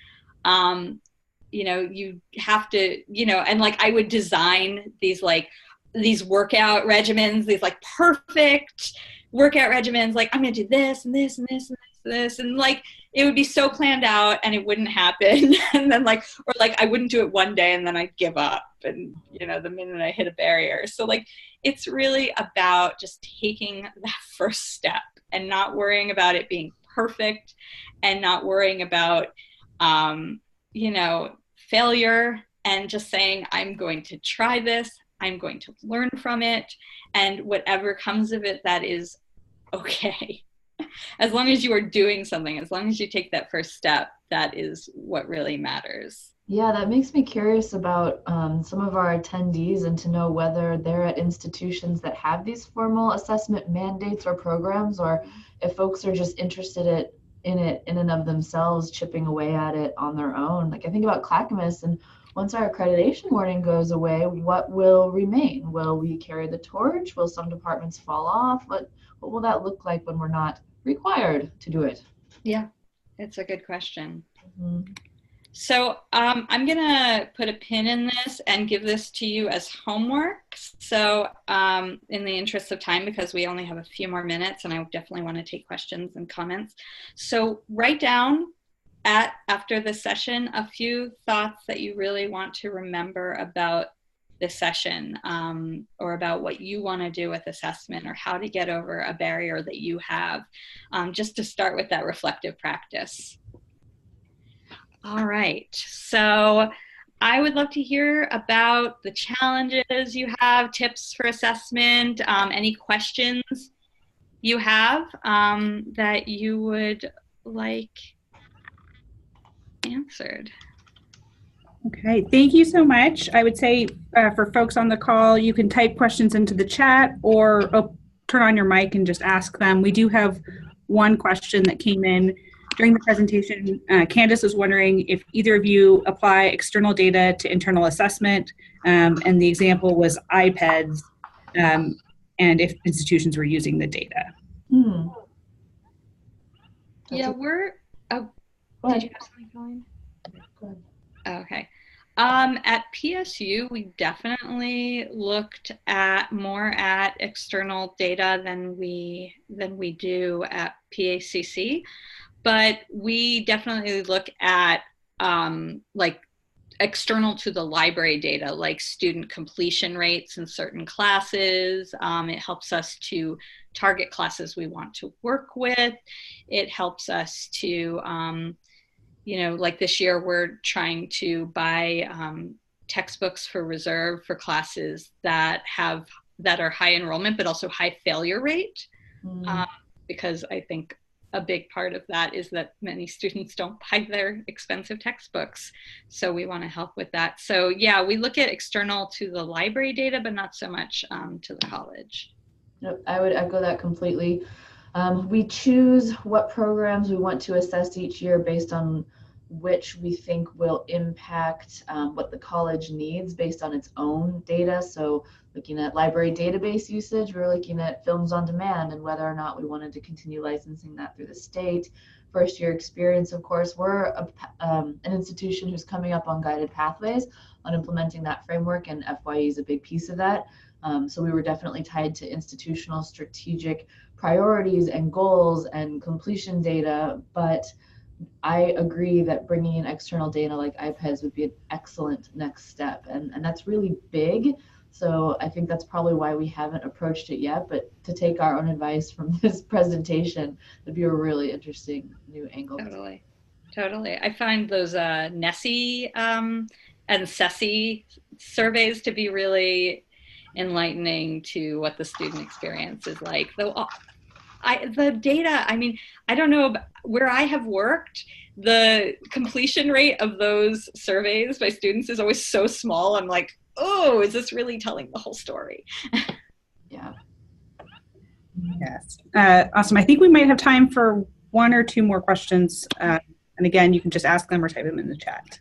[SPEAKER 2] You know, you have to, you know, and like I would design these workout regimens, these like perfect workout regimens, like I'm gonna do this and this and this and this, and like it would be so planned out and it wouldn't happen. And then like, or like I wouldn't do it one day and then I'd give up, and you know, the minute I hit a barrier. So like it's really about just taking that first step and not worrying about it being perfect, and not worrying about you know, failure, and just saying, I'm going to try this, I'm going to learn from it, and whatever comes of it, that is okay. As long as you are doing something, as long as you take that first step, that is what really matters.
[SPEAKER 3] Yeah, that makes me curious about some of our attendees, and to know whether they're at institutions that have these formal assessment mandates or programs, or if folks are just interested in it in and of themselves, chipping away at it on their own. Like I think about Clackamas, and once our accreditation warning goes away, what will remain? Will we carry the torch? Will some departments fall off? What will that look like when we're not required to do it?
[SPEAKER 2] Yeah, it's a good question.
[SPEAKER 3] Mm-hmm.
[SPEAKER 2] So I'm gonna put a pin in this and give this to you as homework. So in the interest of time, because we only have a few more minutes and I definitely want to take questions and comments. So write down after the session a few thoughts that you really want to remember about this session, or about what you want to do with assessment, or how to get over a barrier that you have, just to start with that reflective practice. All right, so I would love to hear about the challenges you have, tips for assessment, any questions you have that you would like answered.
[SPEAKER 1] Okay, thank you so much. I would say for folks on the call, you can type questions into the chat, or turn on your mic and just ask them. We do have one question that came in during the presentation. Candace was wondering if either of you apply external data to internal assessment, and the example was iPads, and if institutions were using the data.
[SPEAKER 2] Yeah, we're, oh, did you have something, Colleen?
[SPEAKER 3] Go ahead.
[SPEAKER 2] Okay. At PSU, we definitely looked more at external data than we do at PACC, but we definitely look at like external to the library data, like student completion rates in certain classes. It helps us to target classes we want to work with. It helps us to, like this year, we're trying to buy textbooks for reserve for classes that are high enrollment, but also high failure rate. Because I think a big part of that is that many students don't buy their expensive textbooks. So we want to help with that. So yeah, we look at external to the library data, but not so much to the college.
[SPEAKER 3] Yep, I would echo that completely. We choose what programs we want to assess each year based on which we think will impact what the college needs based on its own data. So looking at library database usage, we're looking at films on demand and whether or not we wanted to continue licensing that through the state. First year experience, of course, we're an institution who's coming up on guided pathways on implementing that framework, and FYE is a big piece of that. So we were definitely tied to institutional strategic priorities and goals and completion data, but I agree that bringing in external data like iPads would be an excellent next step, and that's really big. So I think that's probably why we haven't approached it yet, but to take our own advice from this presentation would be a really interesting new angle.
[SPEAKER 2] Totally. I find those NESI and SESI surveys to be really enlightening to what the student experience is like. Though the data, I mean, I don't know, where I have worked, the completion rate of those surveys by students is always so small. I'm like, oh, is this really telling the whole story?
[SPEAKER 3] Yeah.
[SPEAKER 1] Yes. Awesome. I think we might have time for one or two more questions. And again, you can just ask them or type them in the chat.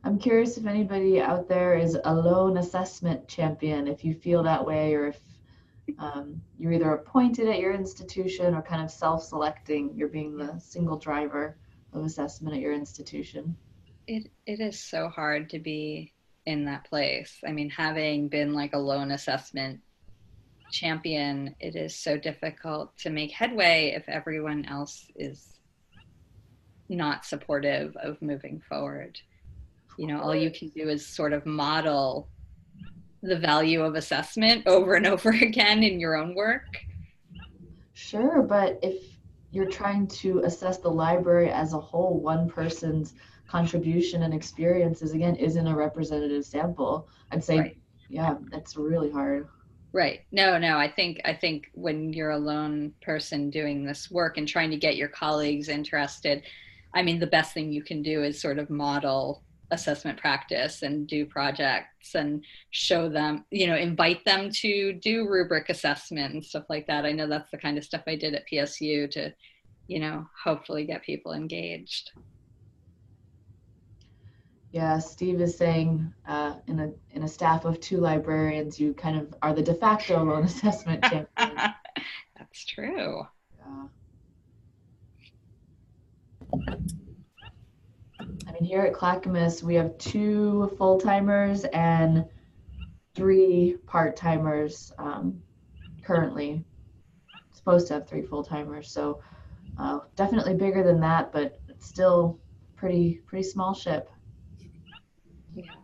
[SPEAKER 3] I'm curious if anybody out there is a lone assessment champion, if you feel that way, or if you're either appointed at your institution or kind of self-selecting, you're being the single driver of assessment at your institution.
[SPEAKER 2] It is so hard to be in that place. I mean, having been like a lone assessment champion, it is so difficult to make headway if everyone else is not supportive of moving forward. You know, all you can do is sort of model the value of assessment over and over again in your own work.
[SPEAKER 3] Sure, but if you're trying to assess the library as a whole, one person's contribution and experiences, again, isn't a representative sample. I'd say, right. Yeah, that's really hard.
[SPEAKER 2] Right. No, I think when you're a lone person doing this work and trying to get your colleagues interested, I mean, the best thing you can do is sort of model assessment practice and do projects and show them, you know, invite them to do rubric assessment and stuff like that. I know that's the kind of stuff I did at PSU to, you know, hopefully get people engaged.
[SPEAKER 3] Yeah, Steve is saying in a staff of 2 librarians, you kind of are the de facto lone assessment champion.
[SPEAKER 2] That's true.
[SPEAKER 3] Yeah. I mean, here at Clackamas, we have 2 full-timers and 3 part-timers currently. Supposed to have 3 full-timers, so definitely bigger than that, but it's still pretty small ship.
[SPEAKER 2] Yeah,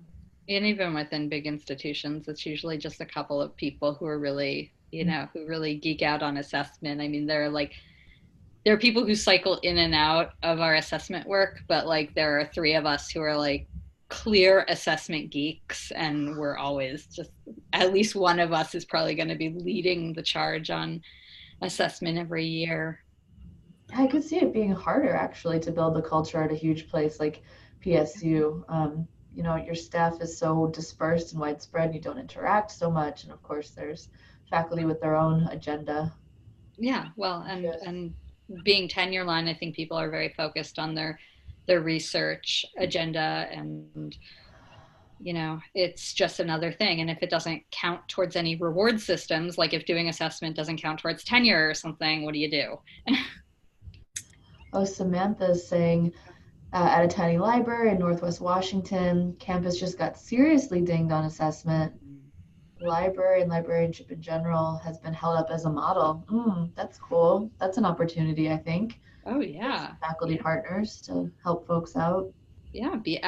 [SPEAKER 2] and even within big institutions, it's usually just a couple of people who are really, you know, who really geek out on assessment. I mean, there are people who cycle in and out of our assessment work, but like there are 3 of us who are like clear assessment geeks, and we're always just, at least one of us is probably going to be leading the charge on assessment every year.
[SPEAKER 3] I could see it being harder actually to build the culture at a huge place like PSU. You know, your staff is so dispersed and widespread, you don't interact so much, and of course there's faculty with their own agenda.
[SPEAKER 2] Yeah, well, and being tenure line, I think people are very focused on their research agenda, and you know, it's just another thing. And if it doesn't count towards any reward systems, like if doing assessment doesn't count towards tenure or something, what do you do?
[SPEAKER 3] Oh, Samantha's saying at a tiny library in Northwest Washington, campus just got seriously dinged on assessment. library and librarianship in general has been held up as a model. That's cool. That's an opportunity, I think.
[SPEAKER 2] Oh yeah.
[SPEAKER 3] Faculty partners to help folks out.
[SPEAKER 2] Yeah, be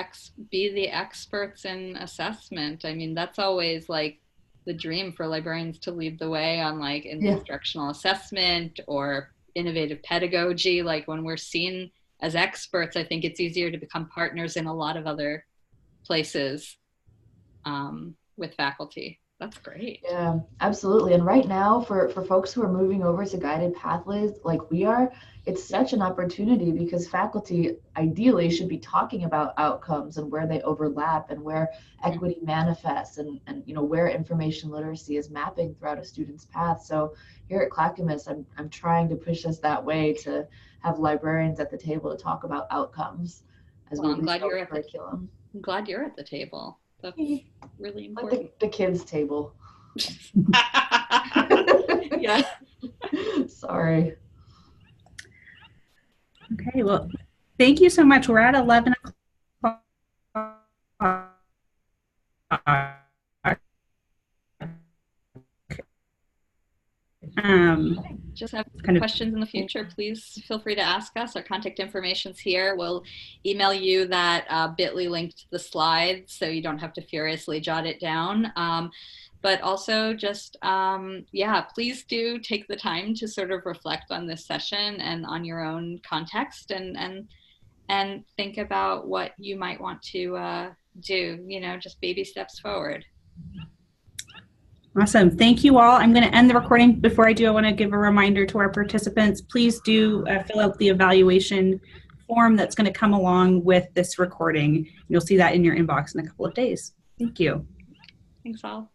[SPEAKER 2] the experts in assessment. I mean, that's always like the dream for librarians, to lead the way on like instructional assessment or innovative pedagogy. Like when we're seen as experts, I think it's easier to become partners in a lot of other places with faculty. That's great.
[SPEAKER 3] Yeah, absolutely. And right now, for folks who are moving over to guided pathways like we are, it's such an opportunity because faculty ideally should be talking about outcomes and where they overlap and where equity manifests and you know where information literacy is mapping throughout a student's path. So here at Clackamas, I'm trying to push us that way to have librarians at the table to talk about outcomes as
[SPEAKER 2] well,
[SPEAKER 3] we
[SPEAKER 2] I'm glad you're at
[SPEAKER 3] curriculum.
[SPEAKER 2] I'm glad you're at the table. That's really important.
[SPEAKER 3] Like the kids' table.
[SPEAKER 2] Yeah.
[SPEAKER 3] Sorry.
[SPEAKER 1] Okay, well, thank you so much. We're at 11 o'clock.
[SPEAKER 2] Just have questions in the future, please feel free to ask us. Our contact information's here. We'll email you that bit.ly link to the slides so you don't have to furiously jot it down. But also just, yeah, please do take the time to sort of reflect on this session and on your own context and think about what you might want to do, you know, just baby steps forward.
[SPEAKER 1] Awesome. Thank you all. I'm going to end the recording. Before I do, I want to give a reminder to our participants. Please do fill out the evaluation form that's going to come along with this recording. You'll see that in your inbox in a couple of days. Thank you.
[SPEAKER 2] Thanks all.